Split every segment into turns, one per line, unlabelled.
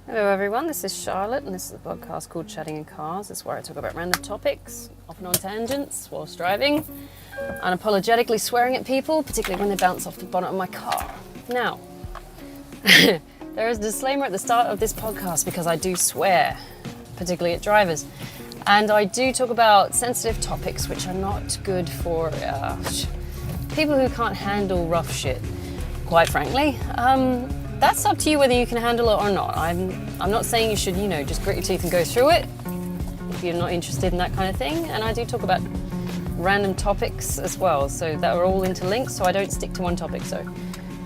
Hello everyone, this is Charlotte and this is a podcast called Chatting in Cars. It's where I talk about random topics, often on tangents, whilst driving, unapologetically swearing at people, particularly when they bounce off the bonnet of my car. Now, there is a disclaimer at the start of this podcast because I do swear, particularly at drivers. And I do talk about sensitive topics which are not good for people who can't handle rough shit, quite frankly. That's up to you whether you can handle it or not. I'm not saying you should, just grit your teeth and go through it if you're not interested in that kind of thing. And I do talk about random topics as well, so that are all interlinked, so I don't stick to one topic. So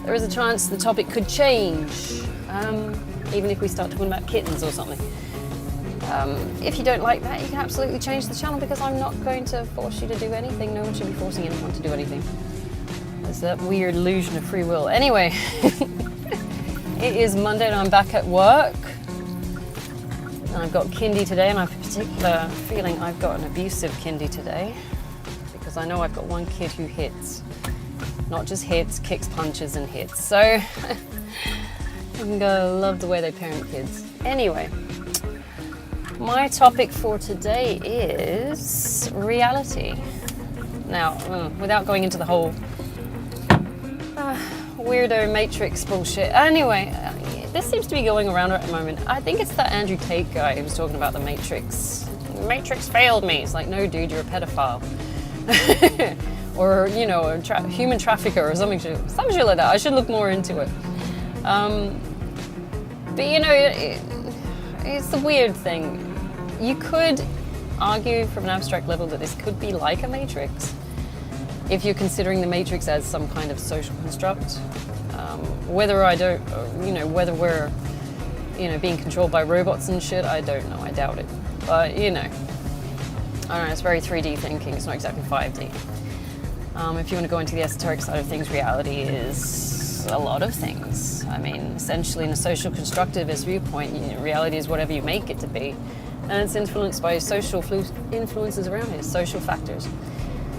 there is a chance the topic could change, even if we start talking about kittens or something. If you don't like that, you can absolutely change the channel because I'm not going to force you to do anything. No one should be forcing anyone to do anything. There's that weird illusion of free will. Anyway. It is Monday and I'm back at work. And I've got kindy today, and I have a particular feeling I've got an abusive kindy today because I know I've got one kid who hits. Not just hits, kicks, punches and hits. So I'm gonna love the way they parent kids. Anyway, my topic for today is reality. Now, without going into the whole weirdo Matrix bullshit. Anyway, this seems to be going around at the moment. I think it's that Andrew Tate guy who was talking about the Matrix. The Matrix failed me. It's like, no, dude, you're a pedophile. Or, a human trafficker or something shit like that. I should look more into it. But, it's a weird thing. You could argue from an abstract level that this could be like a Matrix. If you're considering the Matrix as some kind of social construct, whether we're, being controlled by robots and shit, I don't know, I doubt it. But, I don't know, it's very 3D thinking, it's not exactly 5D. If you want to go into the esoteric side of things, reality is a lot of things. I mean, essentially in a social constructivist viewpoint, reality is whatever you make it to be, and it's influenced by social influences around it, social factors.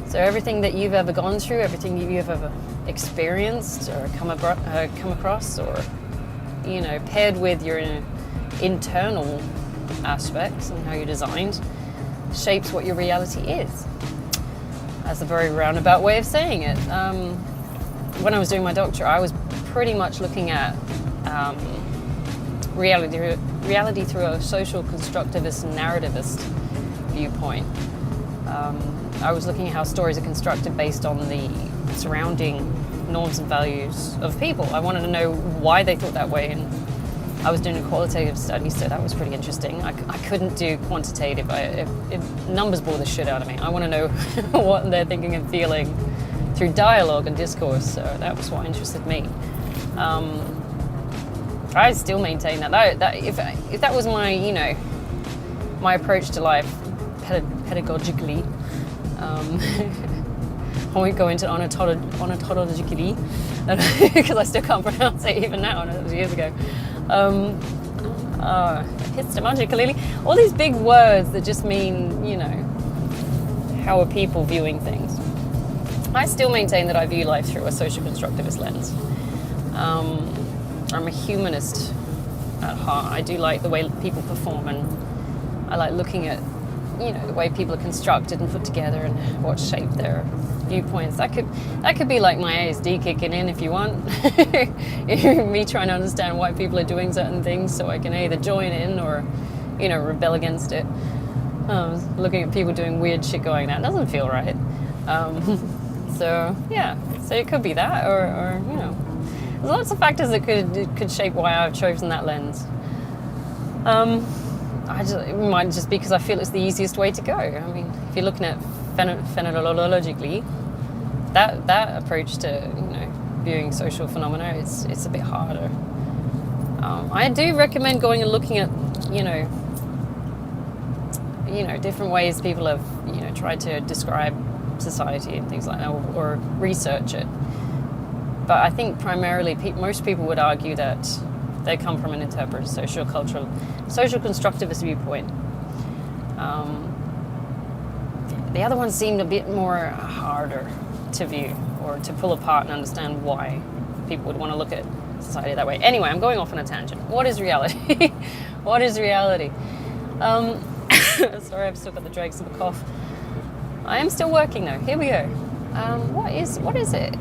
So everything that you've ever gone through, everything you've ever experienced or come across, or paired with your internal aspects and how you're designed, shapes what your reality is. That's a very roundabout way of saying it. When I was doing my doctorate, I was pretty much looking at reality through a social constructivist and narrativist viewpoint. I was looking at how stories are constructed based on the surrounding norms and values of people. I wanted to know why they thought that way, and I was doing a qualitative study, so that was pretty interesting. I couldn't do quantitative. Numbers bore the shit out of me. I want to know what they're thinking and feeling through dialogue and discourse, so that was what interested me. I still maintain that if that was my, my approach to life pedagogically, I won't go into ontologically because I still can't pronounce it even now, and it was years ago. Epistemologically, all these big words that just mean, how are people viewing things. I still maintain that I view life through a social constructivist lens. I'm a humanist at heart. I do like the way people perform, and I like looking at the way people are constructed and put together and what shape their viewpoints. That could be like my ASD kicking in if you want. Me trying to understand why people are doing certain things so I can either join in or, rebel against it. Looking at people doing weird shit going, that doesn't feel right. So it could be that or there's lots of factors that could shape why I've chosen that lens. It might just be because I feel it's the easiest way to go. I mean, if you're looking at phenomenologically, that approach to viewing social phenomena, it's a bit harder. I do recommend going and looking at different ways people have tried to describe society and things like that, or research it. But I think primarily most people would argue that they come from an interpretive, social constructivist viewpoint. The other ones seemed a bit more harder to view or to pull apart and understand why people would want to look at society that way. Anyway, I'm going off on a tangent. What is reality? What is reality? Sorry, I've still got the dregs of a cough. I am still working though. Here we go. What is it?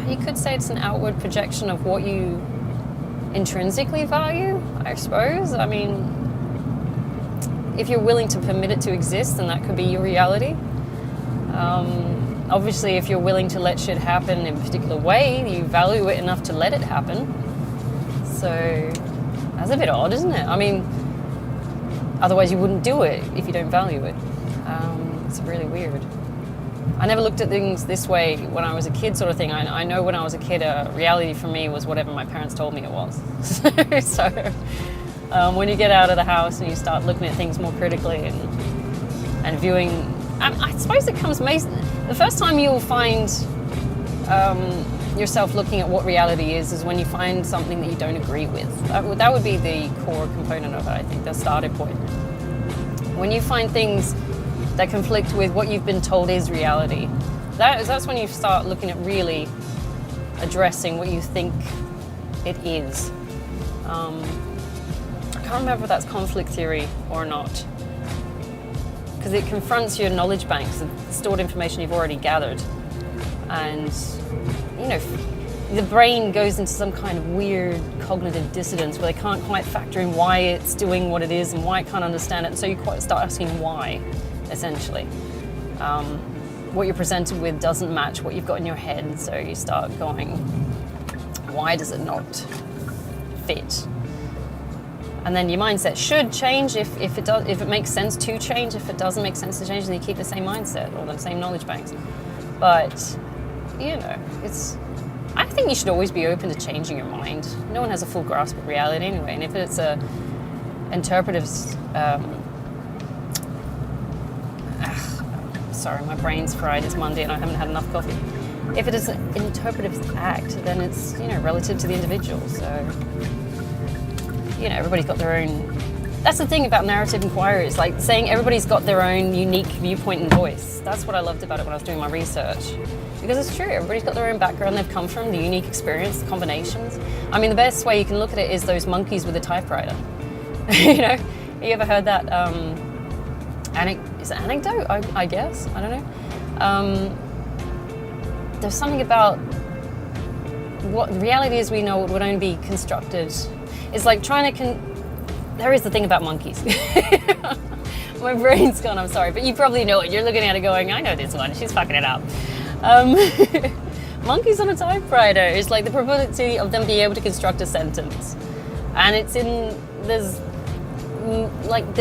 You could say it's an outward projection of what you intrinsically value, I suppose. I mean, if you're willing to permit it to exist, then that could be your reality. Obviously, if you're willing to let shit happen in a particular way, you value it enough to let it happen. So that's a bit odd, isn't it? I mean, otherwise you wouldn't do it if you don't value it. It's really weird. I never looked at things this way when I was a kid, sort of thing. I know when I was a kid, reality for me was whatever my parents told me it was. So when you get out of the house and you start looking at things more critically and viewing, I suppose it comes the first time you'll find yourself looking at what reality is when you find something that you don't agree with. That would be the core component of it, I think, the starting point. When you find things that conflict with what you've been told is reality, that's when you start looking at really addressing what you think it is. I can't remember if that's conflict theory or not, because it confronts your knowledge banks of stored information you've already gathered, and the brain goes into some kind of weird cognitive dissonance where they can't quite factor in why it's doing what it is and why it can't understand it, and so you quite start asking why, essentially. What you're presented with doesn't match what you've got in your head, so you start going, why does it not fit? And then your mindset should change if it makes sense to change. If it doesn't make sense to change, then you keep the same mindset or the same knowledge banks. But I think you should always be open to changing your mind. No one has a full grasp of reality anyway, and if it's a interpretive sorry, my brain's fried, it's Monday and I haven't had enough coffee. If it is an interpretive act, then it's, relative to the individual. So, everybody's got their own. That's the thing about narrative inquiry. It's like saying everybody's got their own unique viewpoint and voice. That's what I loved about it when I was doing my research. Because it's true, everybody's got their own background they've come from, the unique experience, the combinations. I mean, the best way you can look at it is those monkeys with a typewriter. Have you ever heard that? Is it anecdote? I guess. I don't know. There's something about what the reality is we know would only be constructed. It's like trying to. There is the thing about monkeys. My brain's gone, I'm sorry, but you probably know it. You're looking at it going, I know this one, she's fucking it up. Monkeys on a typewriter is like the probability of them being able to construct a sentence. And there's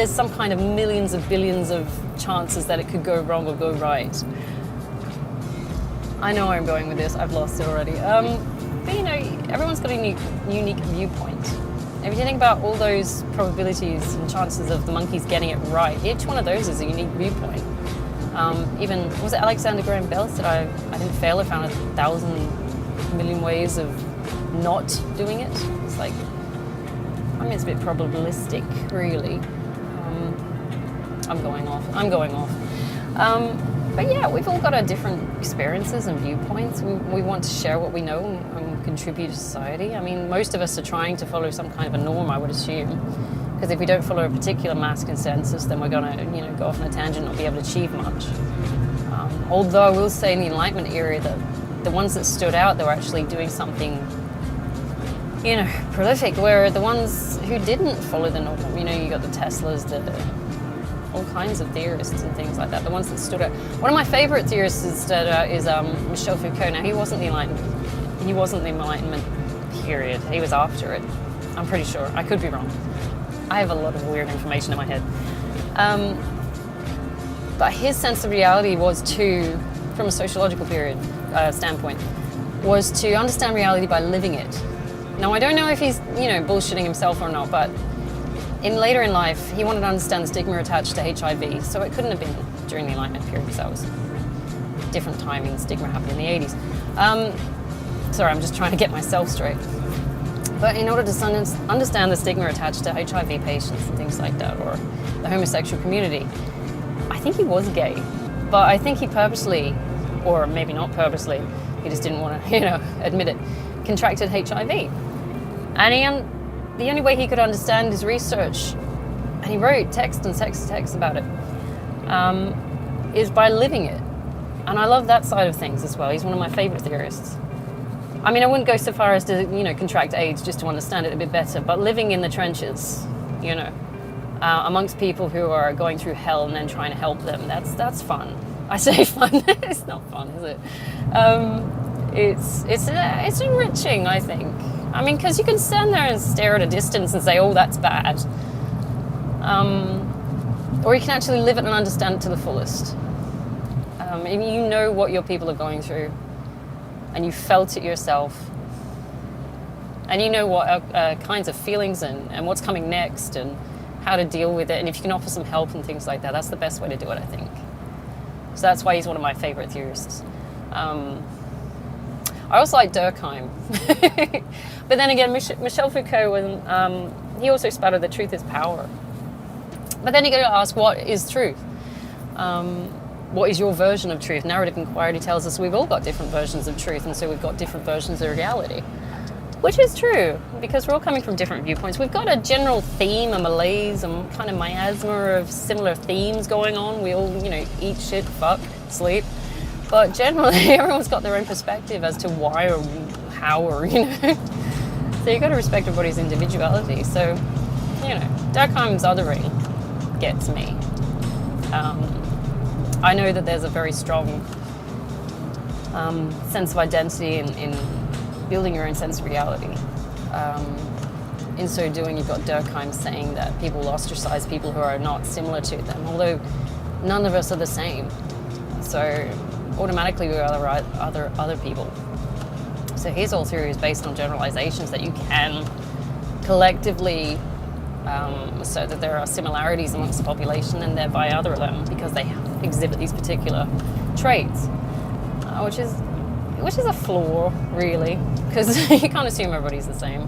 some kind of millions of billions of chances that it could go wrong or go right. I know where I'm going with this, I've lost it already. But everyone's got a unique viewpoint. If you think about all those probabilities and chances of the monkeys getting it right, each one of those is a unique viewpoint. Even, was it Alexander Graham Bell said I didn't fail, I found 1,000 million ways of not doing it. It's like, it's a bit probabilistic, really. I'm going off. But yeah, we've all got our different experiences and viewpoints. We want to share what we know and contribute to society. I mean, most of us are trying to follow some kind of a norm, I would assume. Because if we don't follow a particular mass consensus, then we're going to, go off on a tangent and not be able to achieve much. Although I will say in the Enlightenment era that the ones that stood out, they were actually doing something, prolific, where the ones who didn't follow the norm, you got the Teslas, all kinds of theorists and things like that, the ones that stood out. One of my favorite theorists that stood out is Michel Foucault. Now, he wasn't the Enlightenment period. He was after it. I'm pretty sure. I could be wrong. I have a lot of weird information in my head. But his sense of reality was from a sociological period standpoint, was to understand reality by living it. Now, I don't know if he's, bullshitting himself or not, but later in life, he wanted to understand the stigma attached to HIV, so it couldn't have been during the Enlightenment period, because that was different timing. Stigma happened in the 80s. Sorry, I'm just trying to get myself straight. But in order to understand the stigma attached to HIV patients and things like that, or the homosexual community, I think he was gay, but I think he purposely, or maybe not purposely, he just didn't want to, admit it, contracted HIV. And the only way he could understand his research, and he wrote text about it, is by living it. And I love that side of things as well. He's one of my favorite theorists. I mean, I wouldn't go so far as to, contract AIDS just to understand it a bit better, but living in the trenches, amongst people who are going through hell and then trying to help them, that's fun. I say fun, it's not fun, is it? It's enriching, I think. I mean, because you can stand there and stare at a distance and say, oh, that's bad. Or you can actually live it and understand it to the fullest. And you know what your people are going through, and you felt it yourself. And you know what kinds of feelings and what's coming next and how to deal with it. And if you can offer some help and things like that, that's the best way to do it, I think. So that's why he's one of my favorite theorists. I also like Durkheim. But then again, Michel Foucault, he also spouted that truth is power. But then you got to ask, what is truth? What is your version of truth? Narrative inquiry tells us we've all got different versions of truth, and so we've got different versions of reality. Which is true, because we're all coming from different viewpoints. We've got a general theme, a malaise, and kind of miasma of similar themes going on. We all, eat, shit, fuck, sleep. But generally, everyone's got their own perspective as to why or how or, So you've got to respect everybody's individuality. So, Durkheim's othering gets me. I know that there's a very strong sense of identity in building your own sense of reality. In so doing, you've got Durkheim saying that people ostracize people who are not similar to them, although none of us are the same. So automatically we are other people. So his whole theory is based on generalizations that you can collectively so that there are similarities amongst the population and thereby other them because they exhibit these particular traits, which is a flaw, really, because you can't assume everybody's the same.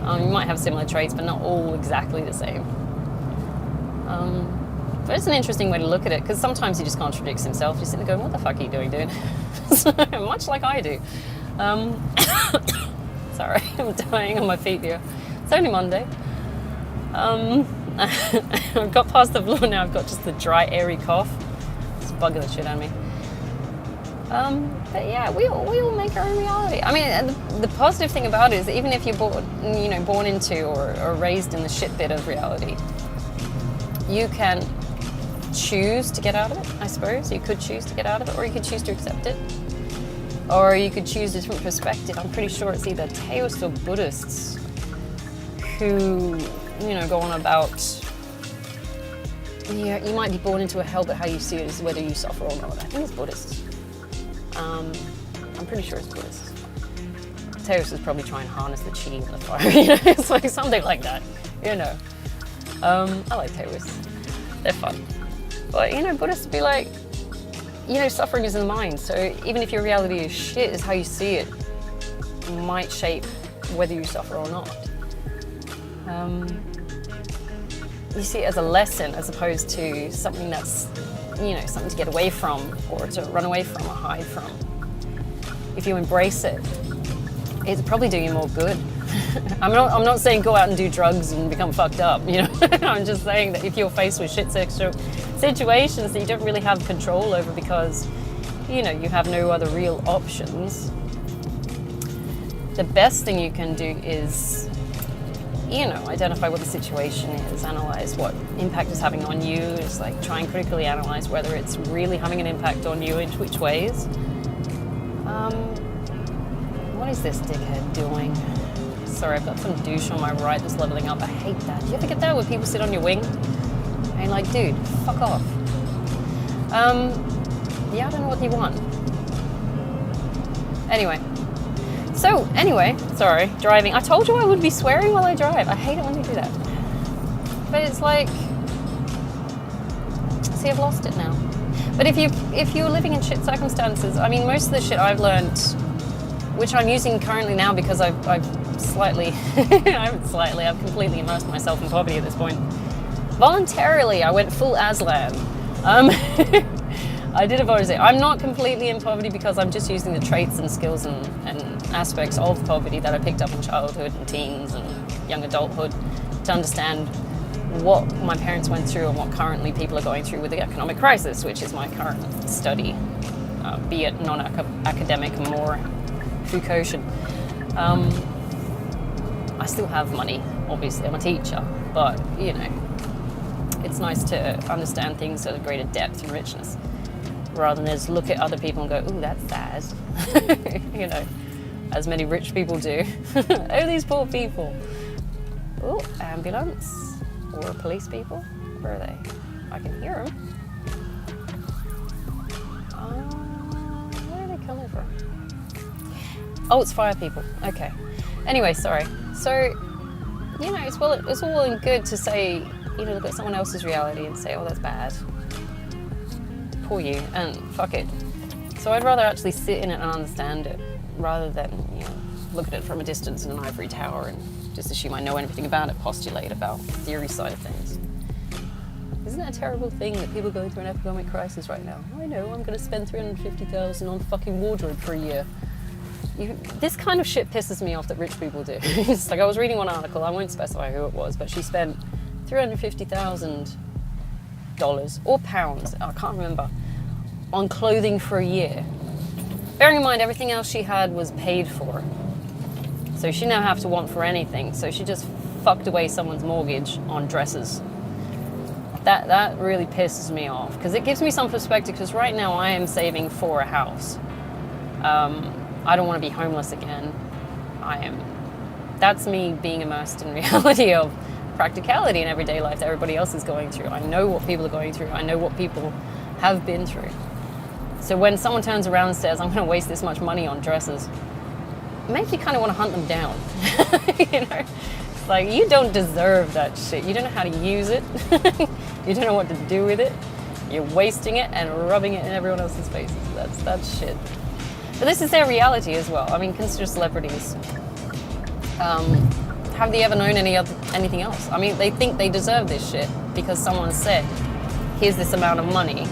You might have similar traits, but not all exactly the same. But it's an interesting way to look at it, because sometimes he just contradicts himself. You're sitting there going, what the fuck are you doing, dude? Much like I do. Sorry, I'm dying on my feet here. It's only Monday. I've got past the flu now. I've got just the dry, airy cough. It's bugging the shit out of me. But yeah, we all make our own reality. I mean, the positive thing about it is even if you're born into or raised in the shit bit of reality, you can choose to get out of it, I suppose. You could choose to get out of it, or you could choose to accept it. Or you could choose a different perspective. I'm pretty sure it's either Taoists or Buddhists who, go on about, you might be born into a hell, but how you see it is whether you suffer or not. I think it's Buddhists. I'm pretty sure it's Buddhists. Taoists is probably trying to harness the chi and the fire. It's like something like that. I like Taoists. They're fun. But Buddhists be like, suffering is in the mind. So even if your reality is shit, is how you see it might shape whether you suffer or not. You see it as a lesson as opposed to something that's, something to get away from or to run away from or hide from. If you embrace it, it'll probably do you more good. I'm not saying go out and do drugs and become fucked up, I'm just saying that if you're faced with shit situations that you don't really have control over because, you have no other real options, the best thing you can do is, identify what the situation is, analyze what impact it's having on you. It's like try and critically analyze whether it's really having an impact on you, in which ways. What is this dickhead doing? Sorry, I've got some douche on my right that's leveling up. I hate that. Do you ever get that when people sit on your wing? And you're like, dude, fuck off. Yeah, I don't know what you want. Anyway, sorry, driving. I told you I would be swearing while I drive. I hate it when you do that. But it's like, see, I've lost it now. But if you're living in shit circumstances, I mean, most of the shit I've learned, which I'm using currently now because I've completely immersed myself in poverty at this point. Voluntarily, I went full Aslan. I did a volunteer. I'm not completely in poverty because I'm just using the traits and skills and aspects of poverty that I picked up in childhood and teens and young adulthood to understand what my parents went through and what currently people are going through with the economic crisis, which is my current study, be it non-academic, more Foucaultian. I still have money, obviously, I'm a teacher, but, you know, it's nice to understand things at a greater depth and richness, rather than just look at other people and go, ooh, that's sad, you know, as many rich people do. Oh, these poor people. Oh, ambulance. Or police people? Where are they? I can hear them. Where are they coming from? Oh, it's fire people. Okay. Anyway, sorry. So, you know, it's all well and good to say, you know, look at someone else's reality and say, oh, that's bad. Poor you, and fuck it. So I'd rather actually sit in it and understand it, rather than, you know, look at it from a distance in an ivory tower and just assume I know everything about it, postulate about the theory side of things. Isn't that a terrible thing that people going through an economic crisis right now? I know, I'm going to spend $350,000 on fucking wardrobe for a year. This kind of shit pisses me off that rich people do. It's like, I was reading one article, I won't specify who it was, but she spent $350,000 or pounds, I can't remember, on clothing for a year. Bearing in mind everything else she had was paid for. So she didn't have to want for anything. So she just fucked away someone's mortgage on dresses. That really pisses me off, because it gives me some perspective, because right now I am saving for a house. I don't want to be homeless again. That's me being immersed in reality of practicality in everyday life that everybody else is going through. I know what people are going through. I know what people have been through. So when someone turns around and says, I'm going to waste this much money on dresses, it makes you kind of want to hunt them down. You know, it's like, you don't deserve that shit. You don't know how to use it. You don't know what to do with it. You're wasting it and rubbing it in everyone else's faces. That's shit. But this is their reality as well. I mean, consider celebrities. Have they ever known anything else? I mean, they think they deserve this shit because someone said, here's this amount of money.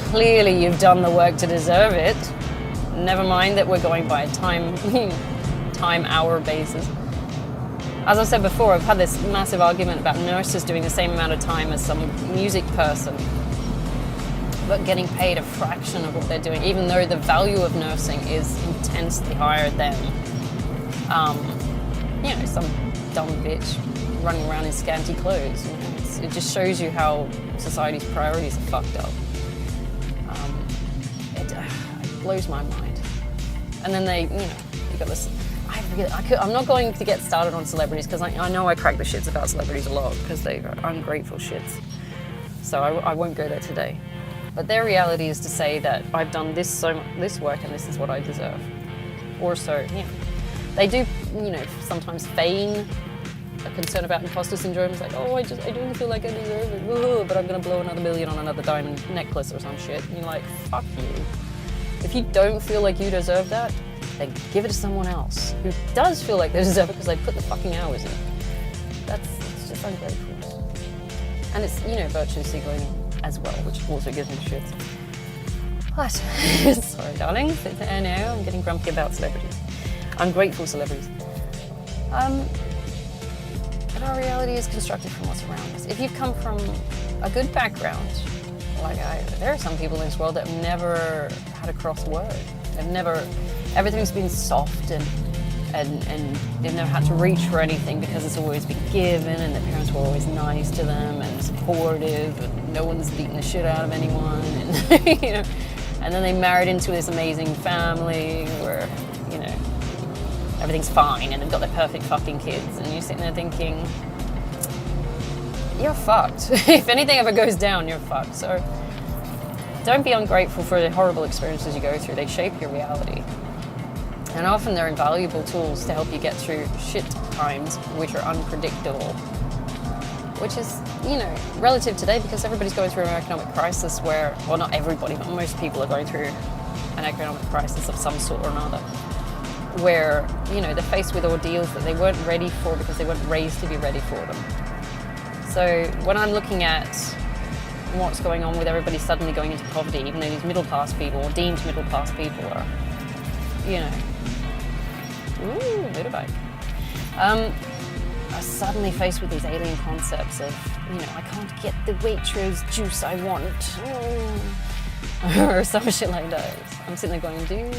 Clearly you've done the work to deserve it. Never mind that we're going by a time-hour basis. As I said before, I've had this massive argument about nurses doing the same amount of time as some music person, but getting paid a fraction of what they're doing, even though the value of nursing is intensely higher than, you know, some dumb bitch running around in scanty clothes. You know, it just shows you how society's priorities are fucked up. It blows my mind. And then they, you know, you got this. I'm not going to get started on celebrities, because I know I crack the shits about celebrities a lot because they are ungrateful shits. So I won't go there today. But their reality is to say that I've done this work and this is what I deserve. Or so, yeah. They do, you know, sometimes feign a concern about imposter syndrome. It's like, oh, I don't feel like I deserve it, but I'm going to blow another million on another diamond necklace or some shit. And you're like, fuck you. If you don't feel like you deserve that, then give it to someone else who does feel like they deserve it because they put the fucking hours in. It's just ungrateful. And it's, you know, virtue signaling as well, which also gives me shit. What? Sorry, darling. I know, I'm getting grumpy about celebrities. Ungrateful celebrities. But our reality is constructed from what's around us. If you've come from a good background, like there are some people in this world that have never had a cross word. Everything's been soft and they've never had to reach for anything because it's always been given, and their parents were always nice to them and supportive, and no one's beating the shit out of anyone, and you know, and then they married into this amazing family where, you know, everything's fine and they've got their perfect fucking kids, and you're sitting there thinking, you're fucked. If anything ever goes down, you're fucked. So don't be ungrateful for the horrible experiences you go through. They shape your reality. And often they're invaluable tools to help you get through shit times, which are unpredictable. Which is, you know, relative today, because everybody's going through an economic crisis where, well, not everybody, but most people are going through an economic crisis of some sort or another, where, you know, they're faced with ordeals that they weren't ready for because they weren't raised to be ready for them. So when I'm looking at what's going on with everybody suddenly going into poverty, even though these middle class people, or deemed middle class people, are, you know, Ooh, motorbike. I'm suddenly faced with these alien concepts of, I can't get the Waitrose juice I want. Or some shit like that. I'm sitting there going, dude,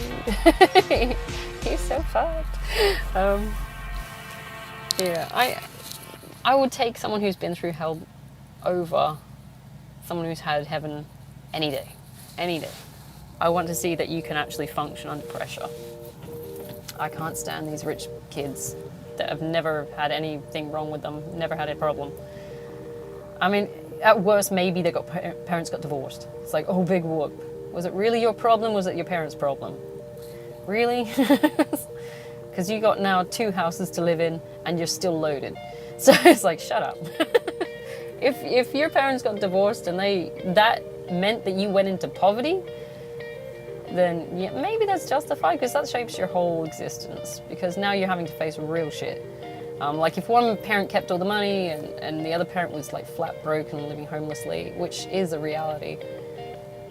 he's so fucked. I would take someone who's been through hell over someone who's had heaven any day. Any day. I want to see that you can actually function under pressure. I can't stand these rich kids that have never had anything wrong with them, never had a problem. I mean, at worst, maybe parents got divorced. It's like, oh, big whoop. Was it really your problem? Was it your parents' problem? Really? Because you got now 2 houses to live in and you're still loaded. So it's like, shut up. If your parents got divorced and that meant that you went into poverty, then yeah, maybe that's justified, because that shapes your whole existence, because now you're having to face real shit. Like if one parent kept all the money and the other parent was like flat broke and living homelessly, which is a reality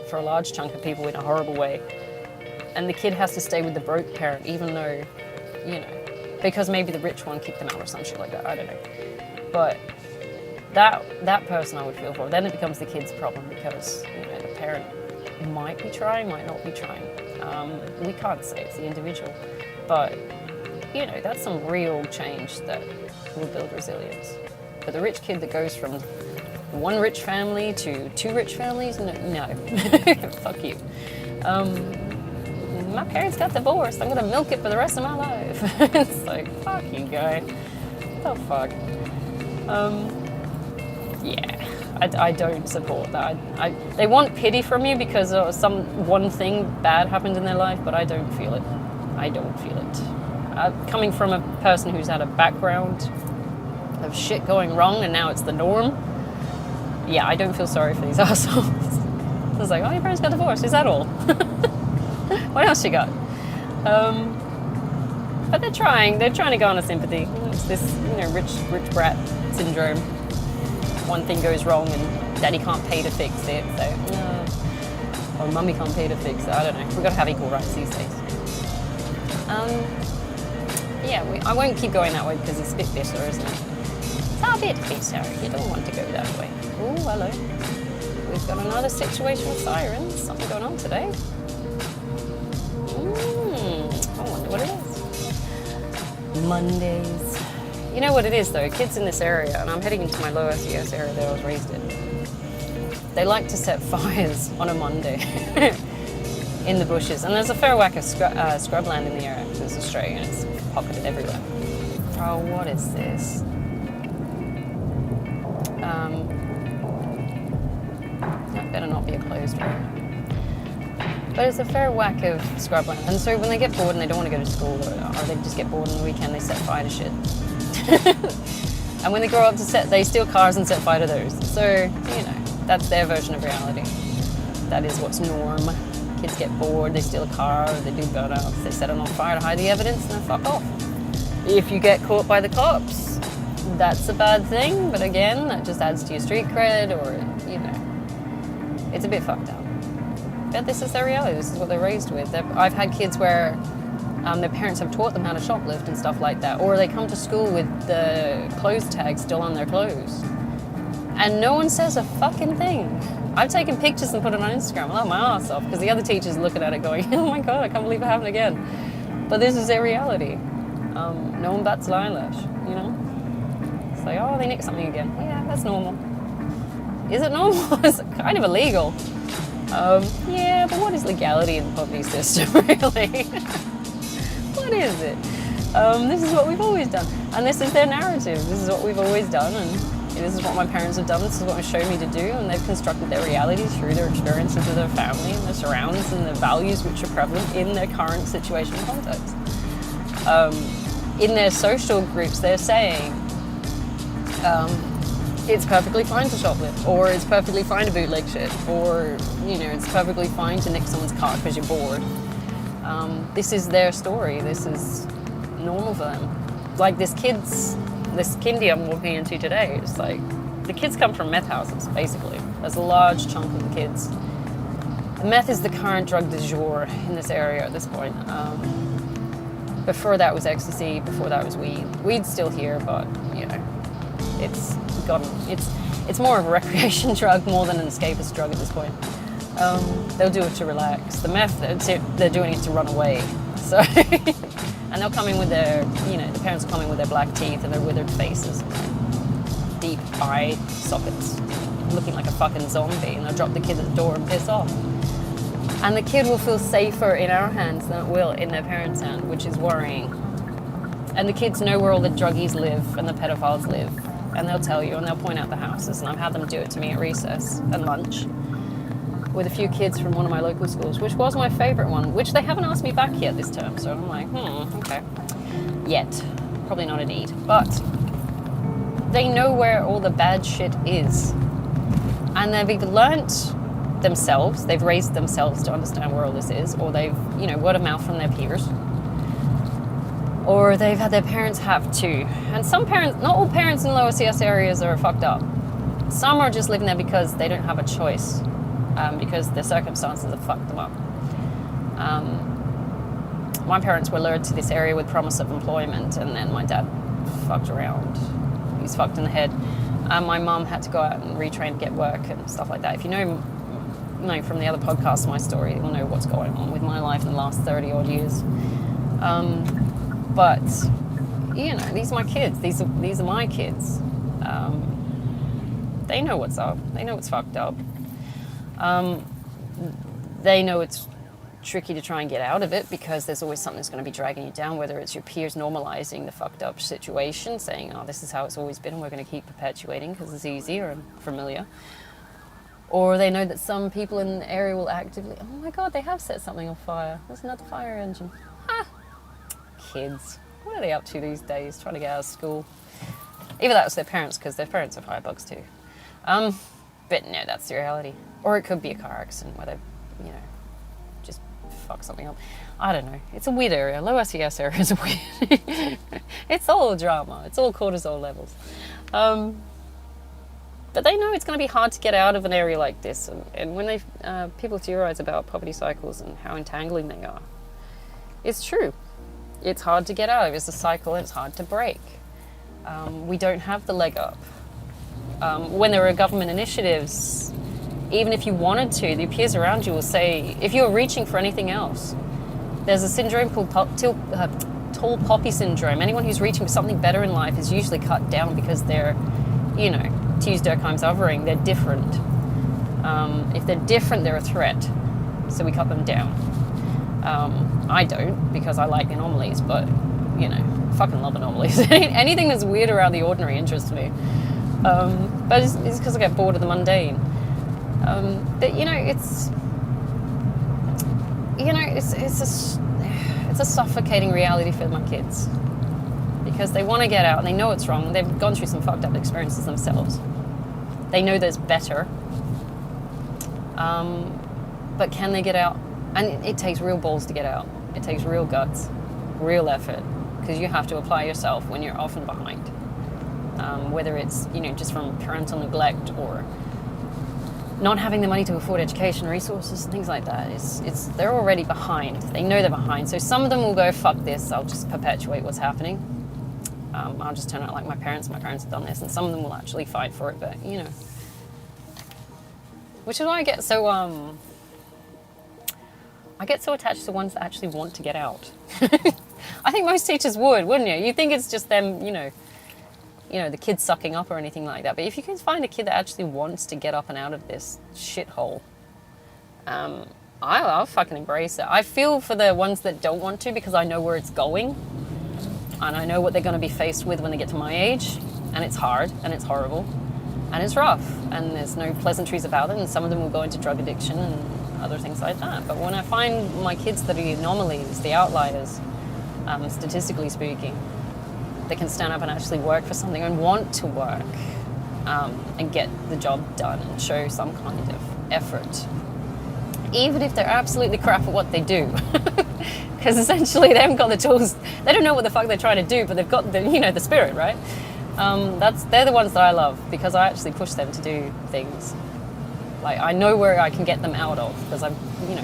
for a large chunk of people in a horrible way, and the kid has to stay with the broke parent even though, because maybe the rich one kicked them out or some shit like that, I don't know. But that person I would feel for. Then it becomes the kid's problem, because the parent might be trying, might not be trying. We can't say, it's the individual. But, that's some real change that will build resilience. But the rich kid that goes from one rich family to 2 rich families, no. Fuck you. My parents got divorced, I'm gonna milk it for the rest of my life. It's like, fuck you, guy. Oh, fuck. I don't support that. They want pity from you because one thing bad happened in their life, but I don't feel it. I don't feel it. Coming from a person who's had a background of shit going wrong and now it's the norm, yeah, I don't feel sorry for these assholes. I was like, oh, your parents got divorced, is that all? What else you got? But they're trying to garner sympathy. It's this, rich brat syndrome. One thing goes wrong and daddy can't pay to fix it, so, or mummy can't pay to fix it, I don't know. We've got to have equal rights these days. I won't keep going that way because it's a bit bitter, isn't it? It's a bit bitter, you don't want to go that way. Oh, hello. We've got another situation with sirens, something going on today. I wonder what it is. Mondays. You know what it is though, kids in this area, and I'm heading into my low SES area that I was raised in, they like to set fires on a Monday in the bushes. And there's a fair whack of scrubland in the area, because it's Australia and it's pocketed everywhere. Oh, what is this? That better not be a closed road. But it's a fair whack of scrubland. And so when they get bored and they don't want to go to school, or they just get bored on the weekend, they set fire to shit. And when they grow up they steal cars and set fire to those. So, that's their version of reality. That is what's norm. Kids get bored, they steal a car, they do burnouts, they set it on fire to hide the evidence, and then fuck off. If you get caught by the cops, that's a bad thing, but again, that just adds to your street cred, or, it's a bit fucked up. But this is their reality, this is what they're raised with. I've had kids where their parents have taught them how to shoplift and stuff like that, or they come to school with the clothes tag still on their clothes. And no one says a fucking thing. I've taken pictures and put it on Instagram. I laugh my ass off because the other teacher's looking at it going, oh my God, I can't believe it happened again. But this is their reality. No one bats an eyelash, It's like, oh, they nicked something again. Yeah, that's normal. Is it normal? It's kind of illegal. Yeah, but what is legality in the poverty system, really? What is it? This is what we've always done. And this is their narrative. This is what we've always done. And this is what my parents have done. This is what they showed me to do. And they've constructed their reality through their experiences with their family and their surroundings and the values which are prevalent in their current situation and context. In their social groups, they're saying it's perfectly fine to shoplift, or it's perfectly fine to bootleg shit, or, it's perfectly fine to nick someone's car because you're bored. This is their story. This is normal for them. Like this kindy I'm walking into today, it's like, the kids come from meth houses, basically. There's a large chunk of the kids. Meth is the current drug du jour in this area at this point. Before that was ecstasy, before that was weed. Weed's still here, but, you know, it's more of a recreation drug more than an escapist drug at this point. They'll do it to relax. The meth, they're doing it to run away. So, and they'll come in with their, you know, the parents will come in with their black teeth and their withered faces, deep eye sockets, looking like a fucking zombie, and they'll drop the kid at the door and piss off. And the kid will feel safer in our hands than it will in their parents' hand, which is worrying. And the kids know where all the druggies live and the pedophiles live, and they'll tell you and they'll point out the houses, and I've had them do it to me at recess and lunch with a few kids from one of my local schools, which was my favourite one, which they haven't asked me back yet this term, so I'm like, okay. Yet. Probably not a need. But they know where all the bad shit is. And they've either learnt themselves, they've raised themselves to understand where all this is, or they've, you know, word of mouth from their peers, or they've had their parents have to. And some parents, not all parents in lower CS areas are fucked up. Some are just living there because they don't have a choice, because their circumstances have fucked them up. My parents were lured to this area with promise of employment, and then my dad fucked around. He's fucked in the head. My mum had to go out and retrain to get work and stuff like that. If you know from the other podcasts my story, you'll know what's going on with my life in the last 30 odd years. But you know, these are my kids. These are my kids. They know what's up. They know it's fucked up. They know it's tricky to try and get out of it because there's always something that's going to be dragging you down, whether it's your peers normalizing the fucked up situation, saying, oh, this is how it's always been and we're going to keep perpetuating because it's easier and familiar. Or they know that some people in the area will actively, oh my God, they have set something on fire. There's another fire engine. Ha! Kids. What are they up to these days, trying to get out of school? Either that was their parents, because their parents are firebugs too. But no, that's the reality. Or it could be a car accident where they, you know, just fuck something up. I don't know. It's a weird area. Low SES area is weird. It's all drama. It's all cortisol levels. But they know it's going to be hard to get out of an area like this. And when people theorize about poverty cycles and how entangling they are, it's true. It's hard to get out of. It's a cycle and it's hard to break. We don't have the leg up. When there are government initiatives, even if you wanted to, the peers around you will say, if you're reaching for anything else, there's a syndrome called tall poppy syndrome. Anyone who's reaching for something better in life is usually cut down because they're, you know, to use Durkheim's othering, they're different. If they're different, they're a threat. So we cut them down. I don't, because I like anomalies, but, you know, I fucking love anomalies. Anything that's weird around the ordinary interests me. But it's because I get bored of the mundane. But you know, it's a suffocating reality for my kids because they want to get out and they know it's wrong. They've gone through some fucked up experiences themselves. They know there's better. But can they get out? And it takes real balls to get out. It takes real guts, real effort, because you have to apply yourself when you're often behind. Whether it's, you know, just from parental neglect or not having the money to afford education, resources, things like that. They're already behind. They know they're behind. So some of them will go, fuck this, I'll just perpetuate what's happening. I'll just turn out like my parents have done this. And some of them will actually fight for it, but, you know. Which is why I get so attached to the ones that actually want to get out. I think most teachers would, wouldn't you? You think it's just them, you know, the kids sucking up or anything like that. But if you can find a kid that actually wants to get up and out of this shithole, I'll fucking embrace it. I feel for the ones that don't want to because I know where it's going. And I know what they're going to be faced with when they get to my age. And it's hard and it's horrible and it's rough and there's no pleasantries about it. And some of them will go into drug addiction and other things like that. But when I find my kids that are the anomalies, the outliers, statistically speaking, they can stand up and actually work for something and want to work and get the job done and show some kind of effort. Even if they're absolutely crap at what they do. Because essentially they haven't got the tools. They don't know what the fuck they're trying to do, but they've got the spirit, right? They're the ones that I love because I actually push them to do things. Like I know where I can get them out of because I've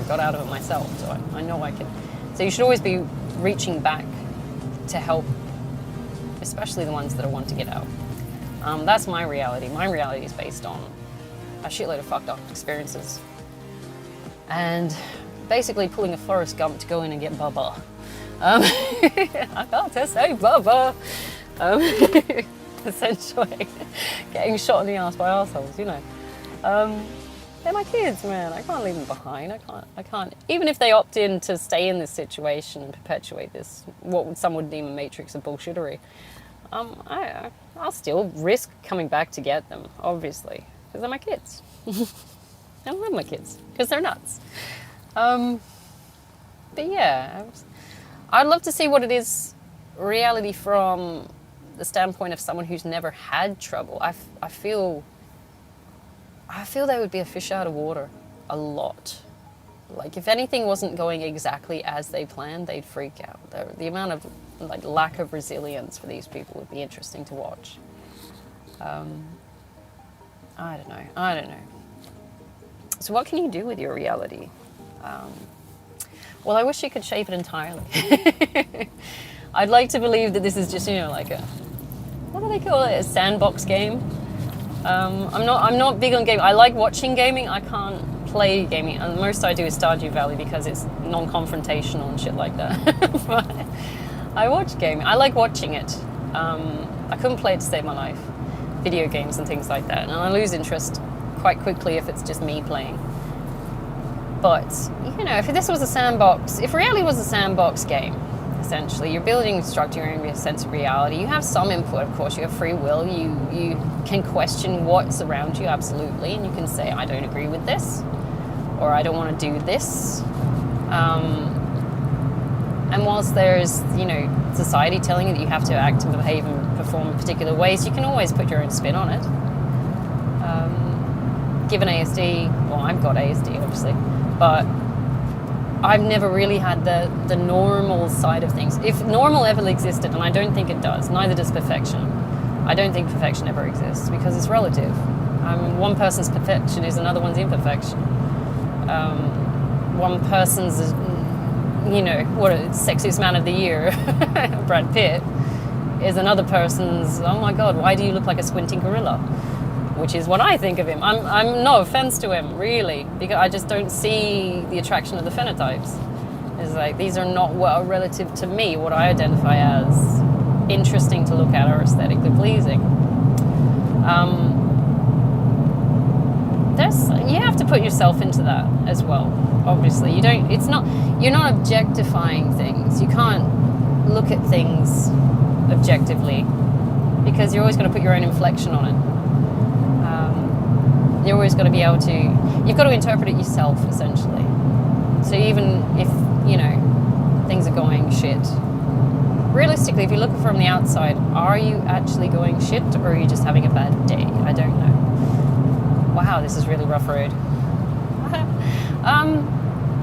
got out of it myself, so I know I can. So you should always be reaching back to help, especially the ones that want to get out. That's my reality. My reality is based on a shitload of fucked up experiences. And basically pulling a Forrest Gump to go in and get Bubba. I got to say Bubba. Essentially, getting shot in the ass by arseholes, you know. They're my kids, man. I can't leave them behind. I can't. Even if they opt in to stay in this situation and perpetuate this, what some would deem a matrix of bullshittery, I'll still risk coming back to get them, obviously, because they're my kids. I love my kids, because they're nuts. But yeah, I'd love to see what it is, reality from the standpoint of someone who's never had trouble. I feel they would be a fish out of water a lot. Like, if anything wasn't going exactly as they planned, they'd freak out. The amount of like lack of resilience for these people would be interesting to watch. I don't know. So what can you do with your reality? Well, I wish you could shape it entirely. I'd like to believe that this is just, you know, like a, what do they call it? A sandbox game. I'm not big on gaming. I like watching gaming. I can't play gaming. And the most I do is Stardew Valley because it's non-confrontational and shit like that. But I watch gaming. I like watching it. I couldn't play it to save my life. Video games and things like that. And I lose interest quite quickly if it's just me playing. But, you know, if this was a sandbox, if reality was a sandbox game, essentially, you're building and structuring your sense of reality. You have some input, of course. You have free will. You can question what's around you, absolutely. And you can say, I don't agree with this, or I don't want to do this. And whilst there's, you know, society telling you that you have to act and behave and perform in particular ways, you can always put your own spin on it. Given ASD, well, I've got ASD, obviously, but I've never really had the normal side of things. If normal ever existed, and I don't think it does, neither does perfection. I don't think perfection ever exists because it's relative. One person's perfection is another one's imperfection. One person's, you know, sexiest man of the year, Brad Pitt, is another person's, oh my God, why do you look like a squinting gorilla? Which is what I think of him. I'm no offense to him, really, because I just don't see the attraction of the phenotypes. It's like, these are not what are relative to me, what I identify as interesting to look at or aesthetically pleasing. You have to put yourself into that as well, obviously. You're not objectifying things. You can't look at things objectively because you're always going to put your own inflection on it. You're always going to be able to, you've got to interpret it yourself, essentially. So even if, you know, things are going shit, realistically, if you look from the outside, are you actually going shit or are you just having a bad day? I don't know. Wow, this is really rough road.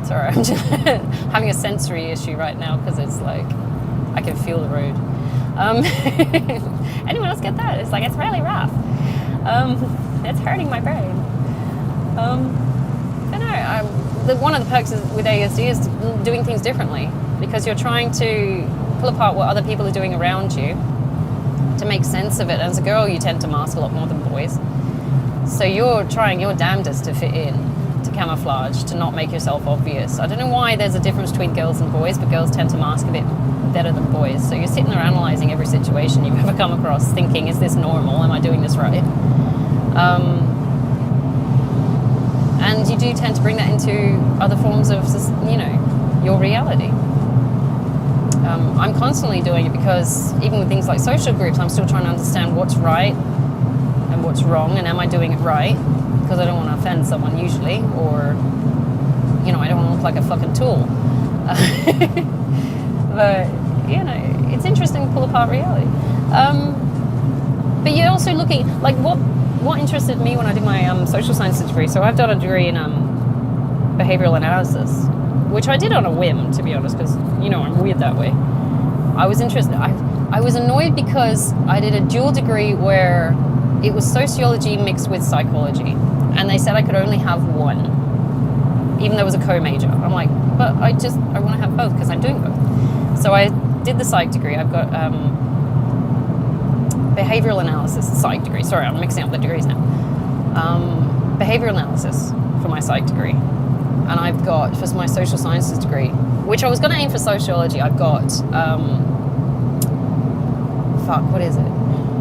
Sorry, I'm just having a sensory issue right now because it's like, I can feel the road. Anyone else get that? It's like, it's really rough. It's hurting my brain. I don't know. One of the perks with ASD is doing things differently because you're trying to pull apart what other people are doing around you to make sense of it. As a girl, you tend to mask a lot more than boys. So you're trying your damnedest to fit in, to camouflage, to not make yourself obvious. I don't know why there's a difference between girls and boys, but girls tend to mask a bit better than boys. So you're sitting there analysing every situation you've ever come across, thinking, is this normal? Am I doing this right? And you do tend to bring that into other forms of, you know, your reality. I'm constantly doing it because even with things like social groups, I'm still trying to understand what's right and what's wrong, and am I doing it right? Because I don't want to offend someone usually, or, you know, I don't want to look like a fucking tool. But, you know, it's interesting to pull apart reality. But you're also looking, like, what interested me when I did my social sciences degree, so I've done a degree in behavioral analysis, which I did on a whim, to be honest, because, you know, I'm weird that way. I was interested. I was annoyed because I did a dual degree where it was sociology mixed with psychology, and they said I could only have one, even though it was a co-major. I'm like, but I want to have both because I'm doing both. So I did the psych degree. I've got behavioral analysis psych degree. Sorry, I'm mixing up the degrees now. Behavioral analysis for my psych degree. And I've got, for my social sciences degree, which I was going to aim for sociology, I've got, what is it?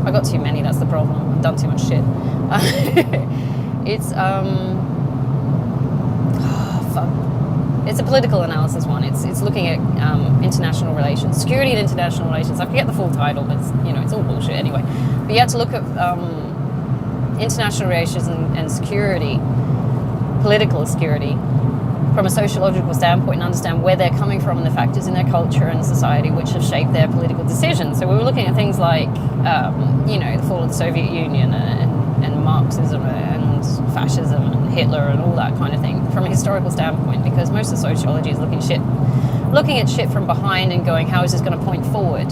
I got too many, that's the problem. I've done too much shit. It's a political analysis one. It's looking at international relations, security and international relations. I forget the full title, but it's all bullshit anyway. But you have to look at international relations and security, political security, from a sociological standpoint, and understand where they're coming from and the factors in their culture and society which have shaped their political decisions. So we were looking at things like, the fall of the Soviet Union and Marxism and fascism and Hitler and all that kind of thing from a historical standpoint, because most of sociology is looking at shit from behind and going, how is this going to point forward?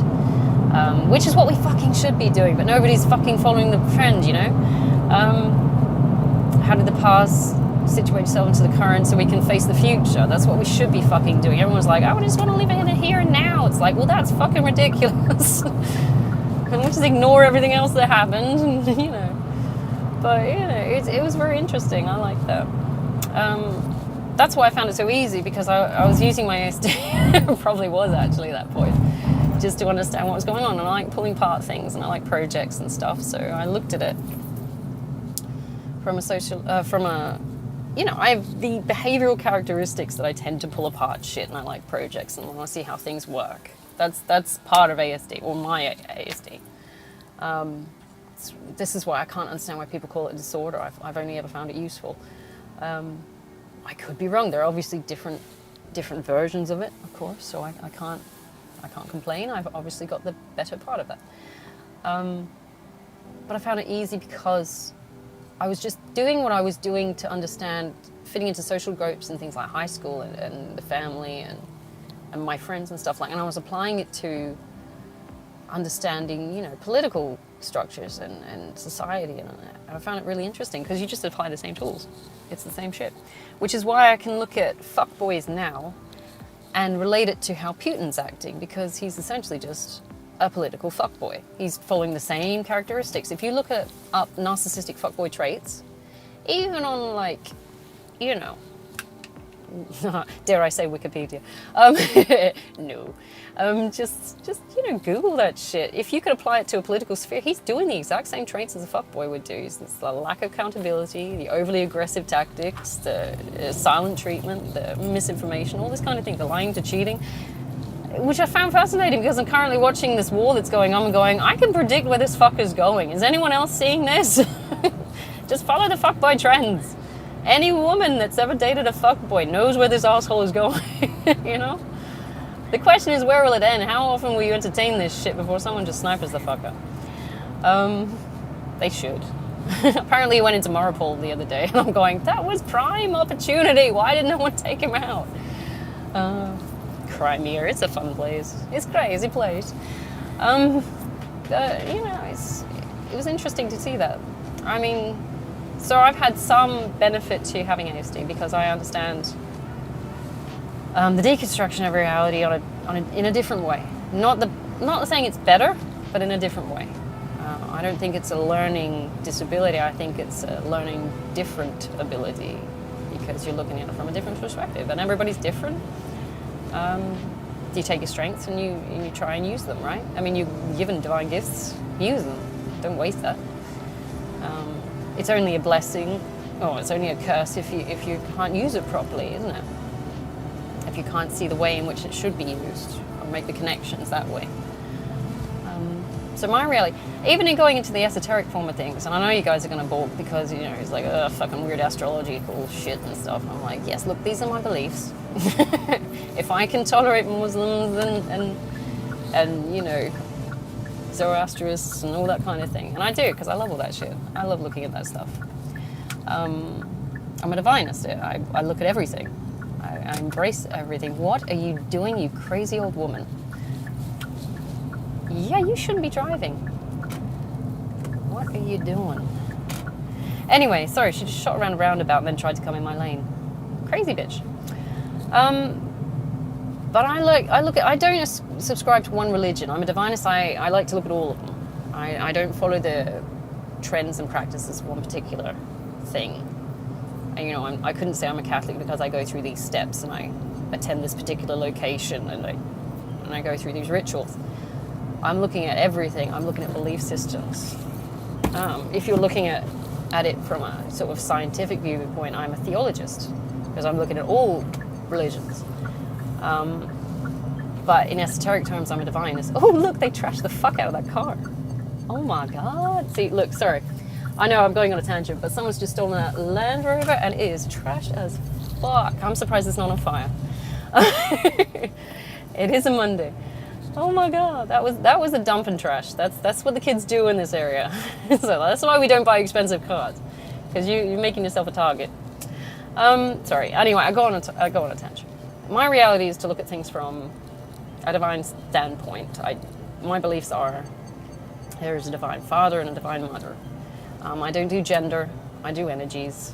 Which is what we fucking should be doing, but nobody's fucking following the trend, How did the past situate itself into the current so we can face the future? That's what we should be fucking doing. Everyone's like, I just want to live in the here and now. It's like, well, that's fucking ridiculous. And we just ignore everything else that happened, But, it was very interesting. I like that. That's why I found it so easy, because I was using my ASD, probably was actually at that point, just to understand what was going on. And I like pulling apart things, and I like projects and stuff. So I looked at it from I have the behavioral characteristics that I tend to pull apart shit, and I like projects and I want to see how things work. That's part of ASD, or my ASD. This is why I can't understand why people call it a disorder. I've only ever found it useful. I could be wrong. There are obviously different versions of it, of course. So I can't complain. I've obviously got the better part of that. But I found it easy because I was just doing what I was doing to understand fitting into social groups and things like high school and the family and my friends and stuff like. And I was applying it to understanding, political structures and society, and I found it really interesting because you just apply the same tools. It's the same shit, which is why I can look at fuckboys now and relate it to how Putin's acting, because he's essentially just a political fuckboy. He's following the same characteristics. If you look up narcissistic fuckboy traits, even on dare I say Wikipedia? No. Just Google that shit. If you could apply it to a political sphere, he's doing the exact same traits as a fuckboy would do. It's the lack of accountability, the overly aggressive tactics, the silent treatment, the misinformation, all this kind of thing, the lying to cheating, which I found fascinating because I'm currently watching this war that's going on and going, I can predict where this fucker's going. Is anyone else seeing this? Just follow the fuckboy trends. Any woman that's ever dated a fuckboy knows where this asshole is going, The question is, where will it end? How often will you entertain this shit before someone just snipers the fucker? They should. Apparently he went into Maripol the other day, and I'm going, that was prime opportunity. Why did no one take him out? Crimea, it's a fun place. It's a crazy place. It was interesting to see that. I mean, so I've had some benefit to having ASD because I understand the deconstruction of reality in a different way. Not saying it's better, but in a different way. I don't think it's a learning disability. I think it's a learning different ability because you're looking at it from a different perspective, and everybody's different. You take your strengths and you try and use them, right? I mean, you're given divine gifts, use them. Don't waste that. It's only a blessing, or it's only a curse if you can't use it properly, isn't it? If you can't see the way in which it should be used, or make the connections that way. So my reality, even in going into the esoteric form of things, and I know you guys are going to balk because, it's like, fucking weird astrological shit and stuff. I'm like, yes, look, these are my beliefs. If I can tolerate Muslims and Zoroastrians and all that kind of thing, and I do, because I love all that shit. I love looking at that stuff. I'm a divinist. I look at everything. I embrace everything. What are you doing, you crazy old woman? Yeah, you shouldn't be driving. What are you doing? Anyway, sorry, she just shot around a roundabout and then tried to come in my lane. Crazy bitch. But I don't subscribe to one religion. I'm a divinist. I like to look at all of them. I don't follow the trends and practices of one particular thing. And, you know, I couldn't say I'm a Catholic because I go through these steps and I attend this particular location and I go through these rituals. I'm looking at everything. I'm looking at belief systems. If you're looking at it from a sort of scientific viewpoint, I'm a theologist because I'm looking at all religions. But in esoteric terms, I'm a divinist. Oh, look, they trashed the fuck out of that car. Oh my God. See, look, sorry. I know I'm going on a tangent, but someone's just stolen a Land Rover and it is trash as fuck. I'm surprised it's not on fire. It is a Monday. Oh my God, that was a dump and trash. That's what the kids do in this area. So that's why we don't buy expensive cars, because you're making yourself a target. Sorry. Anyway, I go on a tangent. My reality is to look at things from a divine standpoint. My beliefs are there is a divine father and a divine mother. I don't do gender. I do energies.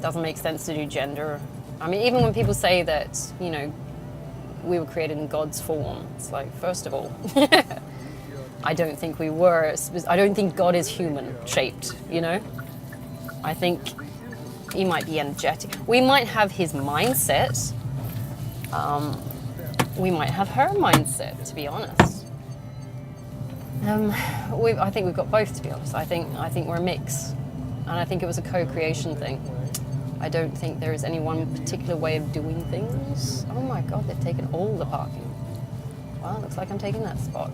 Doesn't make sense to do gender. I mean, even when people say that, you know, we were created in God's form, it's like, first of all, I don't think we were. I don't think God is human shaped, you know? I think he might be energetic. We might have his mindset. We might have her mindset, to be honest. I think we've got both, to be honest. I think we're a mix. And I think it was a co-creation thing. I don't think there is any one particular way of doing things. Oh my God, they've taken all the parking. Well, looks like I'm taking that spot.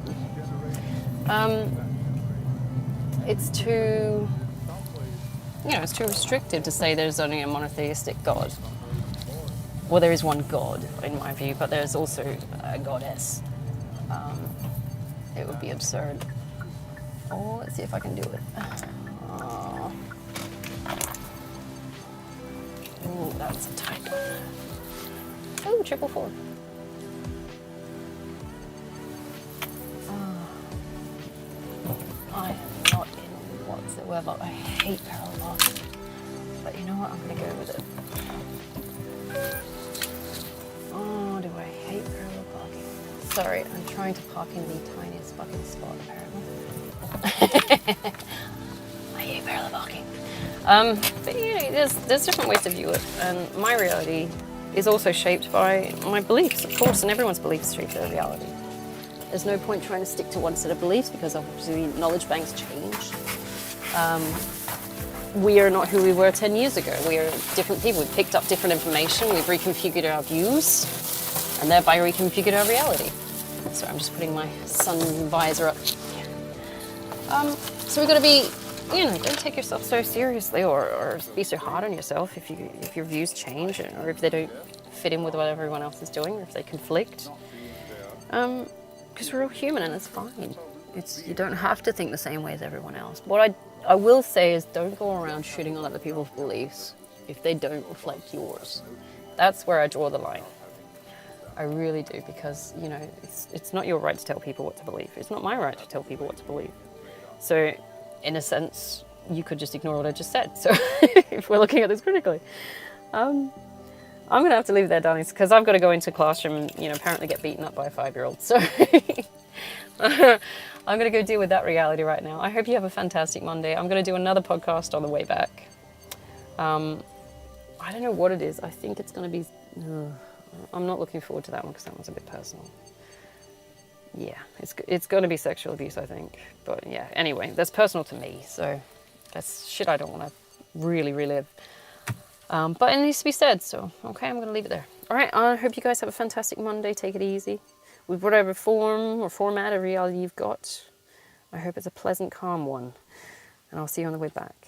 It's too, it's too restrictive to say there's only a monotheistic God. Well, there is one God, in my view, but there's also a goddess. It would be absurd. Oh, let's see if I can do it. Oh, that's a tight one. Oh, 444. I am not in whatsoever. I hate parallel parking. But you know what? I'm going to go with it. Oh, do I hate parallel parking? Sorry, I'm trying to park in the tiniest fucking spot, apparently. I hate parallel parking. But there's different ways to view it, and my reality is also shaped by my beliefs, of course, and everyone's beliefs shape their reality. There's no point trying to stick to one set of beliefs because obviously knowledge banks change. We are not who we were 10 years ago. We are different people. We've picked up different information, we've reconfigured our views, and thereby reconfigured our reality. So I'm just putting my sun visor up. So we've got to be, don't take yourself so seriously or be so hard on yourself if your views change or if they don't fit in with what everyone else is doing or if they conflict. Because we're all human and it's fine. You don't have to think the same way as everyone else. What I will say is don't go around shooting on other people's beliefs if they don't reflect yours. That's where I draw the line. I really do, because, it's not your right to tell people what to believe. It's not my right to tell people what to believe. So, in a sense, you could just ignore what I just said. So, if we're looking at this critically. I'm going to have to leave it there, darlings, because I've got to go into a classroom and, apparently get beaten up by a 5-year-old. So, I'm going to go deal with that reality right now. I hope you have a fantastic Monday. I'm going to do another podcast on the way back. I don't know what it is. I think it's going to be... I'm not looking forward to that one because that one's a bit personal. Yeah, it's going to be sexual abuse, I think. But yeah, anyway, that's personal to me. So that's shit I don't want to really relive. But it needs to be said. So, okay, I'm going to leave it there. All right, I hope you guys have a fantastic Monday. Take it easy. With whatever form or format of reality you've got, I hope it's a pleasant, calm one. And I'll see you on the way back.